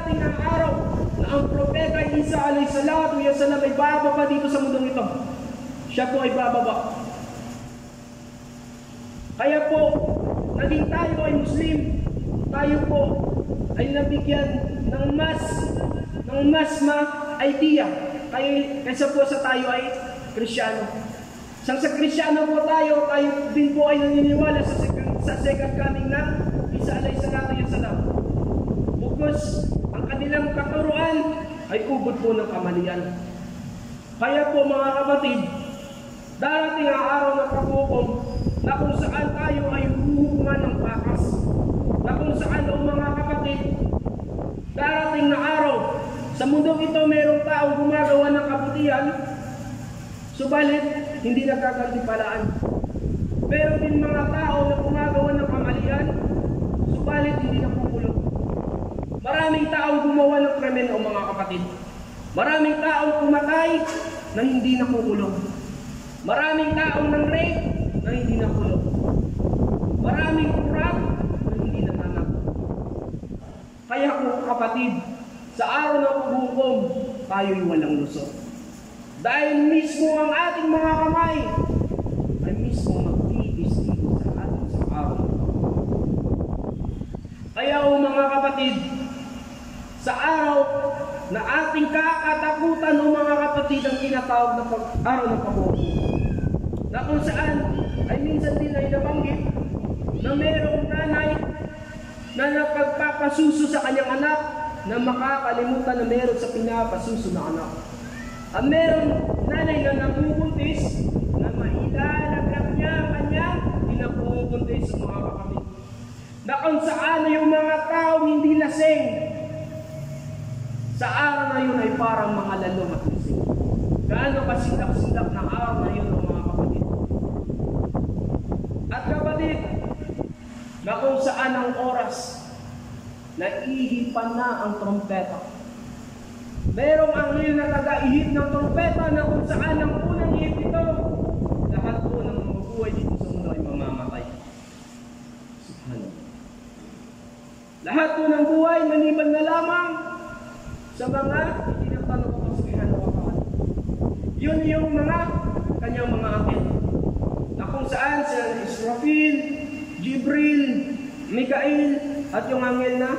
darating ang araw na ang propeta Isa alayhi salatu wa salam ay bababa dito sa mundong ito. Siya po ay bababa. Kaya po, naging tayo ay Muslim, tayo po ay nabigyan ng mas idea kaysa po sa tayo ay Kristiyano. Sa Kristiyano po tayo din po ay naniniwala sa second coming ng Isa alayhi salatu wa salam. Bukos ang kanilang katuruan ay ubod po ng kamalian. Kaya po mga kapatid, darating ang araw ng paghukom na kung saan tayo ay huhukuman ng bakas. Na kung saan o mga kapatid, darating na araw, sa mundong ito mayroong taong gumagawa ng kabutihan, subalit hindi nagkagantimpalaan. Meron din mga tao na gumagawa ng kamalian, subalit hindi nakukulong. Maraming taong gumawa ng krimen o mga kapatid. Maraming taong pumatay na hindi nakukulong. Maraming taong nang rape na hindi nakulong. Maraming kurap na hindi natanap. Kaya po kapatid, sa araw ng paghukom, tayo'y walang lusot. Dahil mismo ang ating mga kamay ay mismo magtitistigo sa ating sa araw. Kaya o mga kapatid, sa araw na ating kakatakutan o mga kapatid ang tinatawag na araw ng paghukom, na kung saan ay minsan din ay nabanggit na mayroong nanay na napagpapasuso sa kanyang anak na makakalimutan na mayroon sa pinapasuso na anak. Ang mayroong nanay na nabubuntis na mailalaglag niya ang kanyang pinabubuntis sa mga kapatid. Na kung saan yung mga taong hindi lasing, sa araw na yun ay parang mga lalong at lasing. Gaano kasindak-sindak na araw na yun mga kapatid. At kapatid, na kung saan ang oras, naihipan na ang trompeta. Merong anghel na taga-ihip ng trompeta na kung saan ang unang ihip ito, lahat po ng mga buhay dito sa mundo ay mamamatay. Subhanallah. Lahat po ng buhay, maliban na lamang sa mga itinatanong ko sa Subhanahu wa ta'ala. Yun yung mga kanyang mga anghel. Na kung saan si Israfil, Jibril, Mikael, at yung anghel na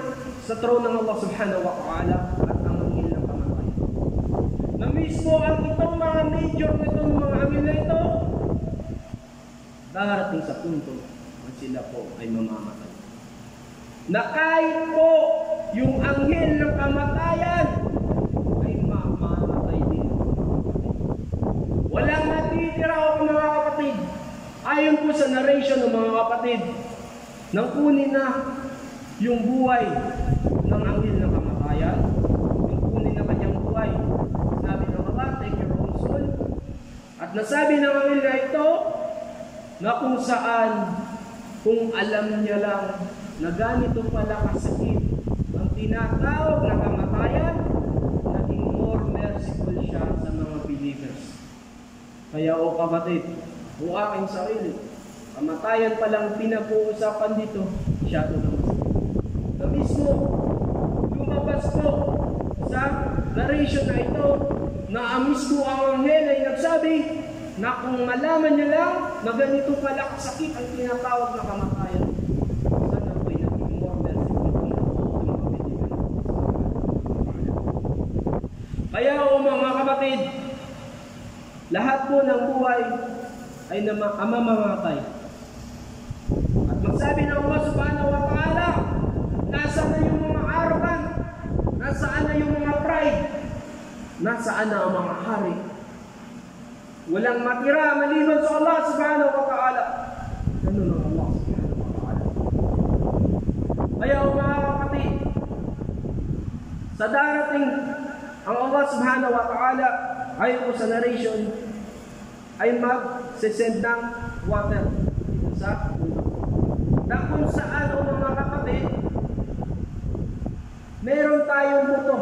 sa throne ng Allah Subhanahu wa ta'ala at ang anghel ng kamatayan. Na mismo ang itong mga major nitong mga anghel na ito, darating sa punto na sila po ay mamamatay. Na kahit po yung anghel ng kamatayan ay mamamatay din. Walang natitira o mga kapatid. Ayon po sa narration ng mga kapatid, nang kunin na yung buhay ng anghel ng kamatayan, nang kunin na kanyang buhay, sabi ng Allah, take your own soul. At nasabi ng anghel na ito, na kung saan, kung alam niya lang na ganito pala kasakit ang tinatawag na kamatayan, naging more merciful siya sa mga believers. Kaya o kapatid, o aking sarili, kamatayan palang pinag-uusapan dito, siya ito naman. Na mismo, lumabas po sa narration na ito, na ang mismo ang anghel ay nagsabi, na kung malaman niya lang na ganito pala kasakit ang tinatawag na kamatayan, sana po'y naging more merciful sa mga believers. Kaya o mga kapatid, lahat po ng buhay ay mamamatay. At magsabi ng Allah Subhanahu wa ta'ala, nasaan na yung mga arrogant, nasaan na yung mga pride, nasaan na ang mga hari. Walang matira maliban sa Allah Subhanahu wa ta'ala. Ganun ang Allah Subhanahu wa ta'ala. Kaya mga kapatid, sa darating ang Allah Subhanahu wa ta'ala, ayon po sa narration, ay mag-send ng water sa mundo. Na kung saan o mga kapatid, meron tayong buto.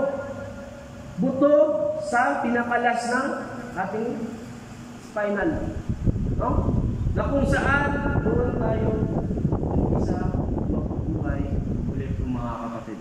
Buto sa pinakalas ng ating spinal. No? Na kung saan, doon tayo sa mabubuhay ulit mga kapatid.